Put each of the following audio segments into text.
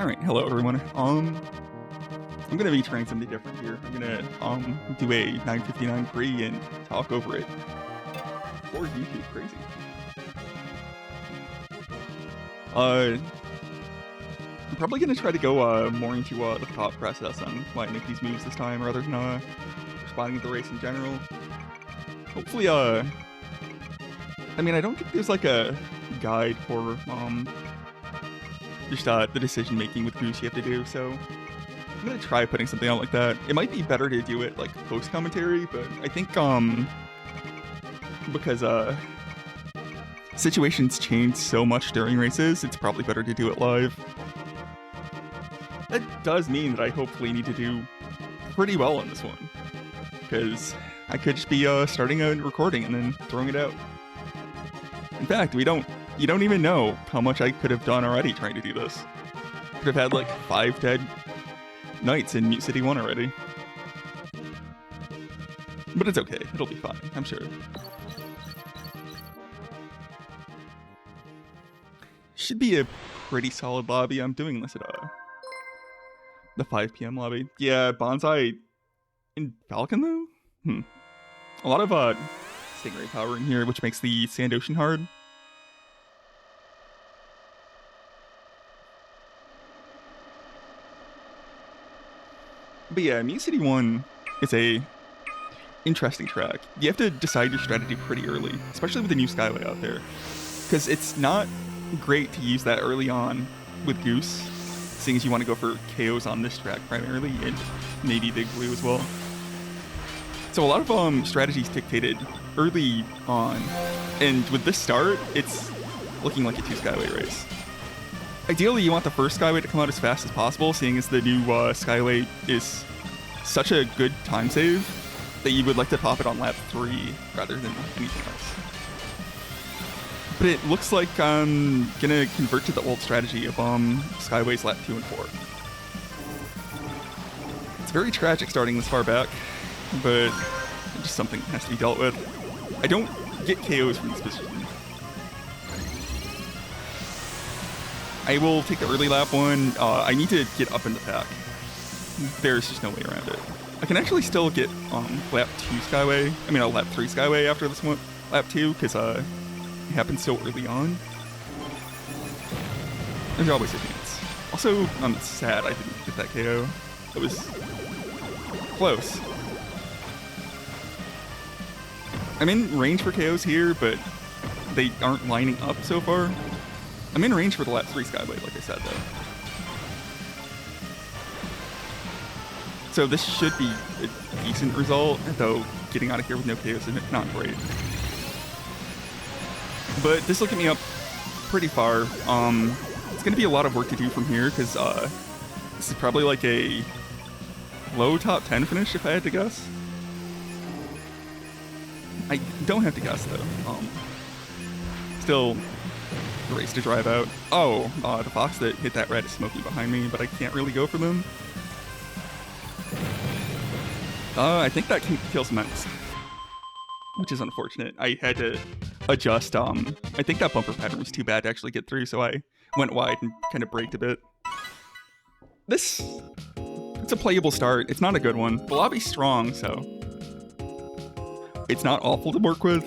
All right, hello everyone. I'm gonna be trying something different here. I'm gonna do a 959 prix and talk over it for YouTube. Crazy. I'm probably gonna try to go more into the thought process on why I make these moves this time, rather than responding to the race in general. Hopefully, I mean, I don't think there's like a guide for just the decision making with Goose you have to do, so I'm gonna try putting something out like that. It might be better to do it like post commentary, but I think because situations change so much during races, it's probably better to do it live. That does mean that I hopefully need to do pretty well on this one, because I could just be starting a recording and then throwing it out. In fact, you don't even know how much I could have done already trying to do this. Could have had like 5 dead knights in Mute City 1 already. But it's okay, it'll be fine, I'm sure. Should be a pretty solid lobby. I'm doing this at the 5 PM lobby. Yeah, Bonsai in Falcon though? A lot of Stingray power in here, which makes the Sand Ocean hard. But yeah, Mute City 1 is a interesting track. You have to decide your strategy pretty early, especially with the new Skyway out there. Because it's not great to use that early on with Goose, seeing as you want to go for KOs on this track primarily, and maybe Big Blue as well. So a lot of strategies dictated early on, and with this start, it's looking like a 2 Skyway race. Ideally, you want the first Skyway to come out as fast as possible, seeing as the new Skyway is such a good time save that you would like to pop it on lap 3 rather than anything else. But it looks like I'm gonna convert to the old strategy of Skyways lap 2 and 4. It's very tragic starting this far back, but just something that has to be dealt with. I don't get KOs from this position. I will take the early lap 1. I need to get up in the pack. There's just no way around it. I can actually still get lap 2 Skyway. I mean, lap 3 Skyway after this one, lap 2, because it happened so early on. There's always a chance. Also, I'm sad I didn't get that KO. It was close. I'm in range for KOs here, but they aren't lining up so far. I'm in range for the lap 3 Skyway, like I said, though. So this should be a decent result, though getting out of here with no KOs is not great. But this will get me up pretty far. It's going to be a lot of work to do from here, because this is probably like a low top 10 finish, if I had to guess. I don't have to guess, though. Still a race to drive out. Oh, the fox that hit that red is smoking behind me, but I can't really go for them. I think that kills Menx, which is unfortunate. I had to adjust. I think that bumper pattern was too bad to actually get through, so I went wide and kind of braked a bit. It's a playable start. It's not a good one. The lobby's strong, so it's not awful to work with.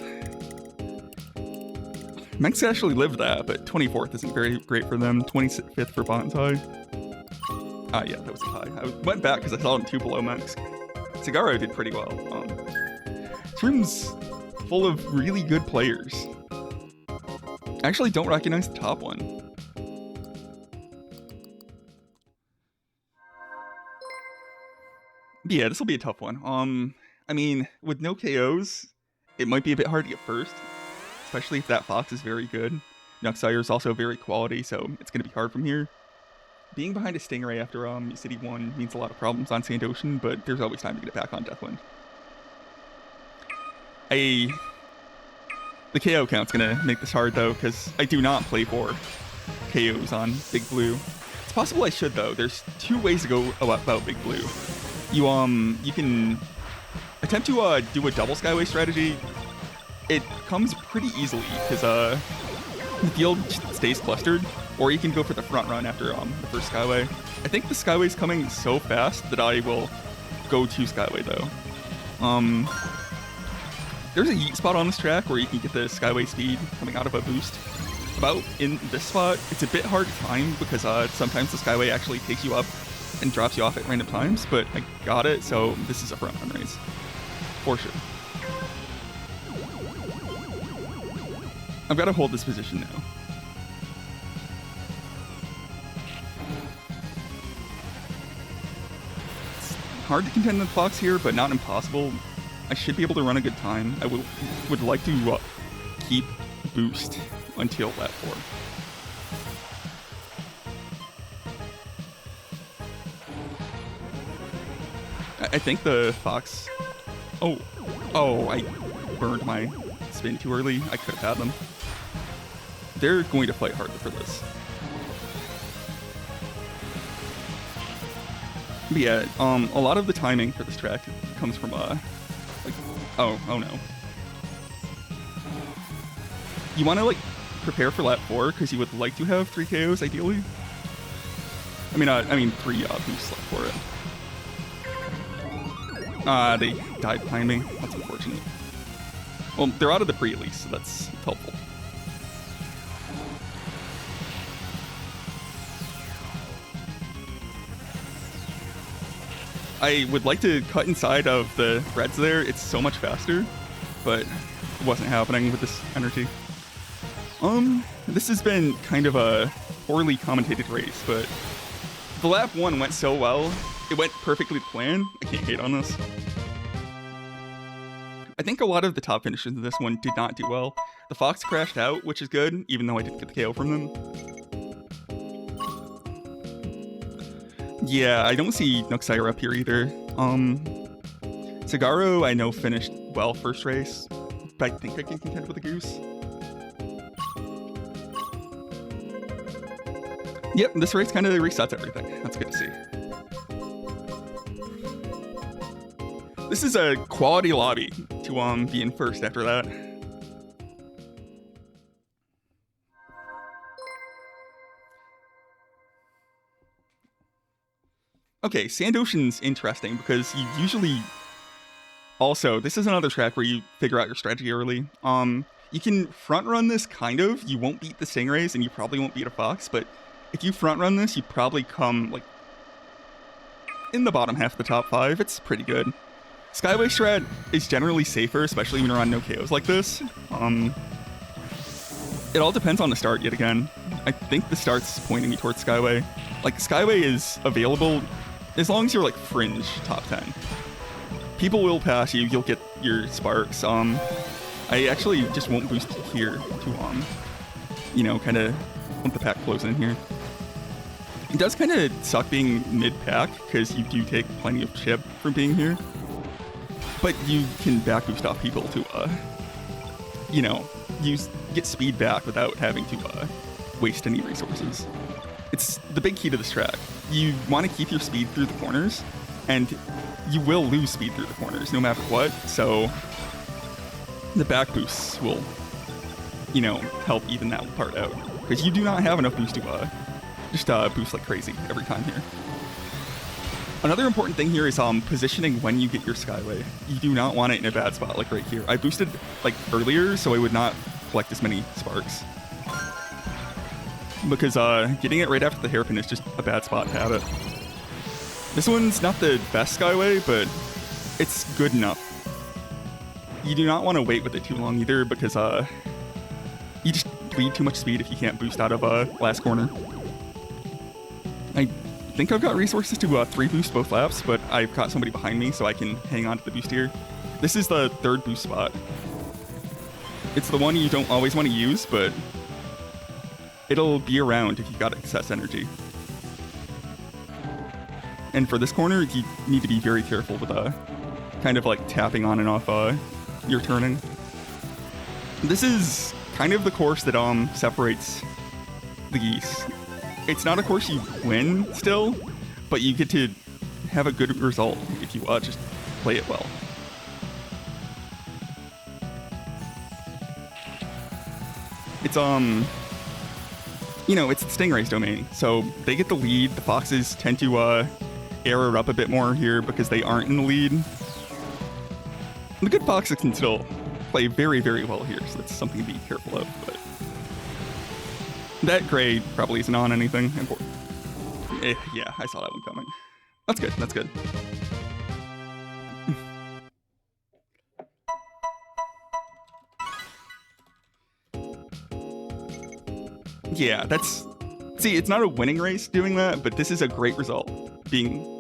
Menx actually lived that, but 24th isn't very great for them. 25th for Bonsai. Yeah, that was a tie. I went back because I saw him 2 below Menx. Cigaro did pretty well. This room's full of really good players. I actually don't recognize the top one. But yeah, this will be a tough one. I mean, with no KOs, it might be a bit hard to get first, especially if that fox is very good. Nuxire is also very quality, so it's going to be hard from here. Being behind a Stingray after City 1 means a lot of problems on Sand Ocean, but there's always time to get it back on Deathwind. The KO count's gonna make this hard though, because I do not play for KOs on Big Blue. It's possible I should though. There's 2 ways to go about Big Blue. You can attempt to do a double Skyway strategy. It comes pretty easily because the field stays clustered, or you can go for the front run after the first Skyway. I think the Skyway's coming so fast that I will go to Skyway though. There's a yeet spot on this track where you can get the Skyway speed coming out of a boost. About in this spot, it's a bit hard to time because sometimes the Skyway actually takes you up and drops you off at random times, but I got it, so this is a front run race. For sure. I've got to hold this position now. It's hard to contend with Fox here, but not impossible. I should be able to run a good time. I would like to keep boost until lap 4. I think the Fox... Oh, I burned my spin too early. I could have had them. They're going to fight harder for this. But yeah, a lot of the timing for this track comes from, oh no. You want to, like, prepare for lap 4, because you would like to have 3 KOs, ideally. I mean 3 boosts left for it. They died behind me. That's unfortunate. Well, they're out of the prix at least, so that's helpful. I would like to cut inside of the threads there. It's so much faster, but it wasn't happening with this energy. This has been kind of a poorly commentated race, but the lap 1 went so well. It went perfectly to plan. I can't hate on this. I think a lot of the top finishers in this one did not do well. The Fox crashed out, which is good, even though I didn't get the KO from them. Yeah, I don't see Noxire up here either. Sagaro, I know, finished well first race, but I think I can contend with the Goose. Yep, this race kind of resets everything. That's good to see. This is a quality lobby to be in first after that. Okay, Sand Ocean's interesting because you usually... Also, this is another track where you figure out your strategy early. You can front run this kind of. You won't beat the Stingrays and you probably won't beat a Fox, but if you front run this, you probably come like in the bottom half of the top 5. It's pretty good. Skyway strat is generally safer, especially when you're on no KOs like this. It all depends on the start yet again. I think the start's pointing me towards Skyway. Like, Skyway is available as long as you're like fringe top 10. People will pass you, you'll get your sparks. I actually just won't boost here to, you know, kind of want the pack close in here. It does kind of suck being mid-pack, because you do take plenty of chip from being here. But you can back boost off people to, you know, get speed back without having to waste any resources. It's the big key to this track. You want to keep your speed through the corners, and you will lose speed through the corners no matter what, so the back boosts will, you know, help even that part out. Because you do not have enough boost to just boost like crazy every time here. Another important thing here is positioning when you get your Skyway. You do not want it in a bad spot like right here. I boosted like earlier so I would not collect as many sparks. Because getting it right after the hairpin is just a bad spot to have it. This one's not the best Skyway, but it's good enough. You do not want to wait with it too long either, because you just bleed too much speed if you can't boost out of last corner. I think I've got resources to 3 boost both laps, but I've got somebody behind me so I can hang on to the boost here. This is the 3rd boost spot. It's the one you don't always want to use, but it'll be around if you've got excess energy. And for this corner, you need to be very careful with kind of like tapping on and off your turning. This is kind of the course that separates the geese. It's not a course you win still, but you get to have a good result if you just play it well. It's you know, it's the Stingray's domain, so they get the lead. The Foxes tend to error up a bit more here because they aren't in the lead. The good Foxes can still play very, very well here, so that's something to be careful of. But that gray probably isn't on anything important. Yeah, I saw that one coming. That's good, that's good. Yeah, that's... See, it's not a winning race doing that, but this is a great result. Being...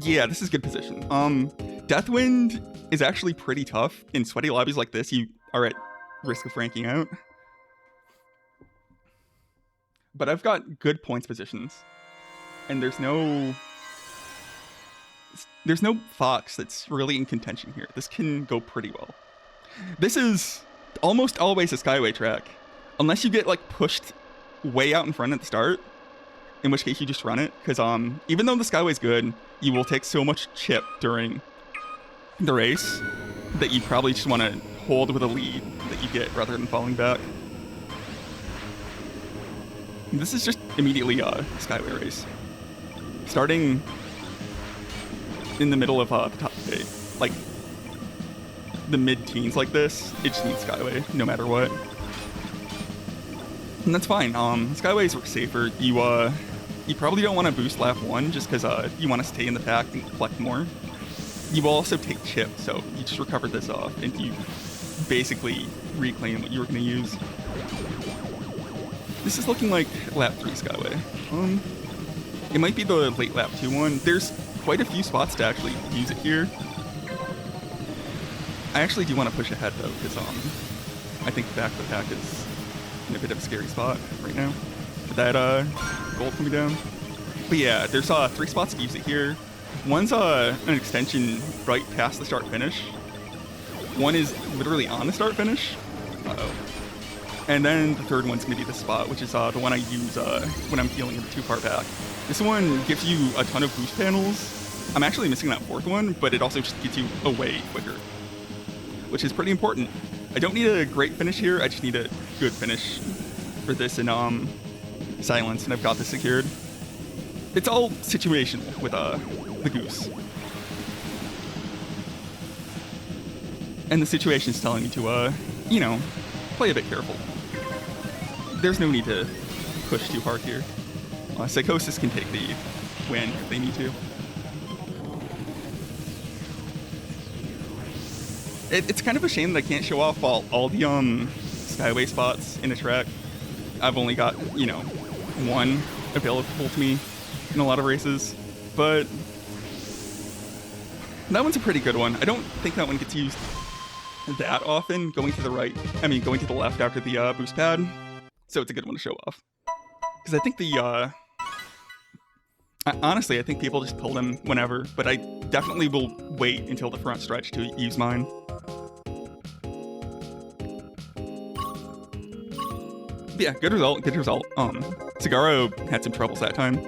Yeah, this is good position. Deathwind is actually pretty tough. In sweaty lobbies like this, you are at risk of ranking out. But I've got good points positions. And there's no Fox that's really in contention here. This can go pretty well. This is almost always a Skyway track. Unless you get like pushed way out in front at the start, in which case you just run it. Because even though the Skyway's good, you will take so much chip during the race that you probably just want to hold with a lead that you get rather than falling back. This is just immediately a Skyway race. Starting in the middle of the top 8, like the mid-teens like this, it just needs Skyway, no matter what. And that's fine. Skyways work safer. You probably don't want to boost lap 1 just because you want to stay in the pack and collect more. You will also take chip, so you just recovered this off and you basically reclaim what you were going to use. This is looking like lap 3 Skyway. It might be the late lap 2 one. There's quite a few spots to actually use it here. I actually do want to push ahead though, because I think the back of the pack is in a bit of a scary spot right now. With that gold coming down. But yeah, there's 3 spots to use it here. One's an extension right past the start finish. One is literally on the start finish. Uh-oh. And then the third one's gonna be the spot, which is the one I use when I'm healing in the 2-part pack. This one gives you a ton of boost panels. I'm actually missing that 4th one, but it also just gets you away quicker, which is pretty important. I don't need a great finish here, I just need a good finish for this in Silence, and I've got this secured. It's all situational with the Goose. And the situation is telling me to, you know, play a bit careful. There's no need to push too hard here. Psychosis can take the win if they need to. It's kind of a shame that I can't show off all the Skyway spots in a track. I've only got, you know, 1 available to me in a lot of races, but that one's a pretty good one. I don't think that one gets used that often, going to the left after the boost pad, so it's a good one to show off. Because I think honestly, I think people just pull them whenever, but I definitely will wait until the front stretch to use mine. But yeah, good result, good result. Cigaro had some troubles that time.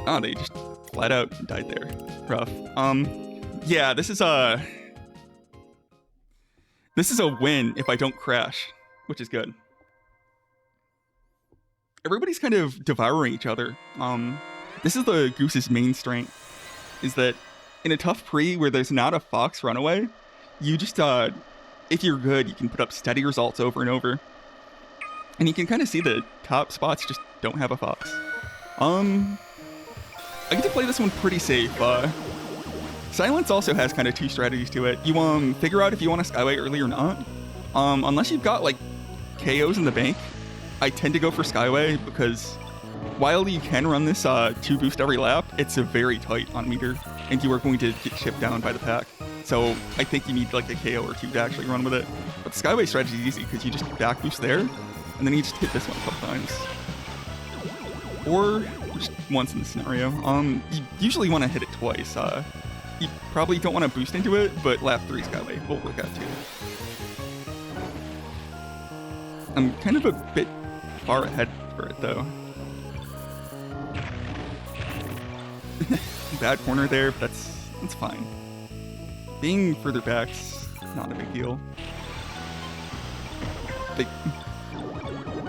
Oh, they just flat out died there. Rough. Yeah, this is a win if I don't crash, which is good. Everybody's kind of devouring each other. This is the Goose's main strength, is that in a tough pre where there's not a Fox runaway, you just, if you're good, you can put up steady results over and over. And you can kind of see the top spots just don't have a Fox. I get to play this one pretty safe. Silence also has kind of 2 strategies to it. You figure out if you want to Skyway early or not. Unless you've got like KOs in the bank, I tend to go for Skyway because while you can run this 2 boost every lap, it's a very tight on meter, and you are going to get chipped down by the pack. So I think you need like a KO or 2 to actually run with it. But the Skyway strategy is easy because you just back boost there, and then you just hit this one a couple times. Or just once in the scenario. You usually want to hit it twice. You probably don't want to boost into it, but lap 3 Skyway will work out too. I'm kind of a bit far ahead for it, though. Bad corner there, but that's fine. Being further back's not a big deal. They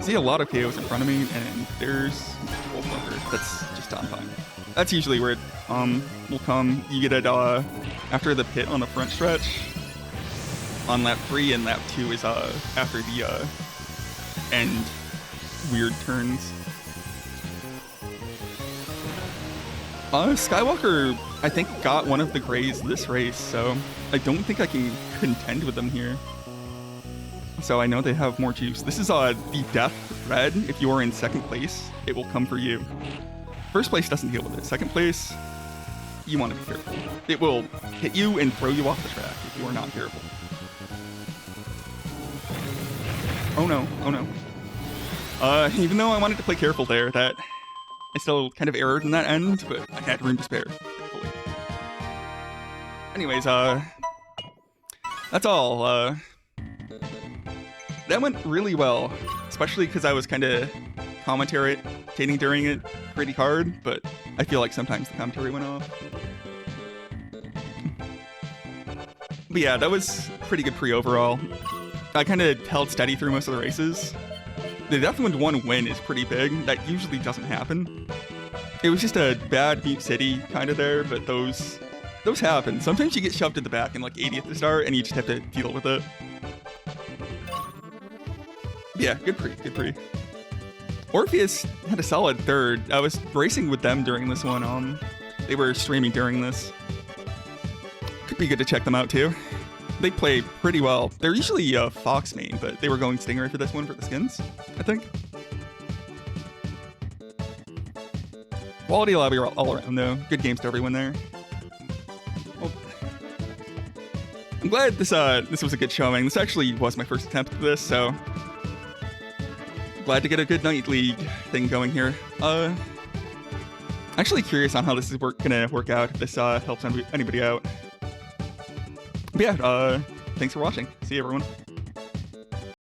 see a lot of KOs in front of me, and there's Wolf Bunker. That's just on fine. That's usually where it will come. You get it after the pit on the front stretch. On lap 3 and lap 2 is after the end weird turns. Skywalker, I think, got one of the grays this race, so I don't think I can contend with them here. So I know they have more juice. This is the death red. If you are in second place, it will come for you. First place doesn't deal with it. Second place, you want to be careful. It will hit you and throw you off the track if you are not careful. Oh no, oh no. Even though I wanted to play careful there, that I still kind of erred in that end, but I had room to spare, thankfully. Anyways, that's all. That went really well, especially because I was kind of commentating during it pretty hard, but I feel like sometimes the commentary went off. But yeah, that was pretty good pre overall. I kind of held steady through most of the races. The definitely one win is pretty big. That usually doesn't happen. It was just a bad Mute City kind of there, but those happen. Sometimes you get shoved in the back in like 80th to start, and you just have to deal with it. Yeah, good pre. Orpheus had a solid third. I was racing with them during this one. They were streaming during this. Could be good to check them out too. They play pretty well. They're usually Fox main, but they were going Stingray for this one for the skins, I think. Quality lobby all around though. Good games to everyone there. Well, I'm glad this was a good showing. This actually was my first attempt at this, so glad to get a good Night League thing going here. Actually curious on how this is gonna work out, if this helps anybody out. But yeah, thanks for watching. See you, everyone.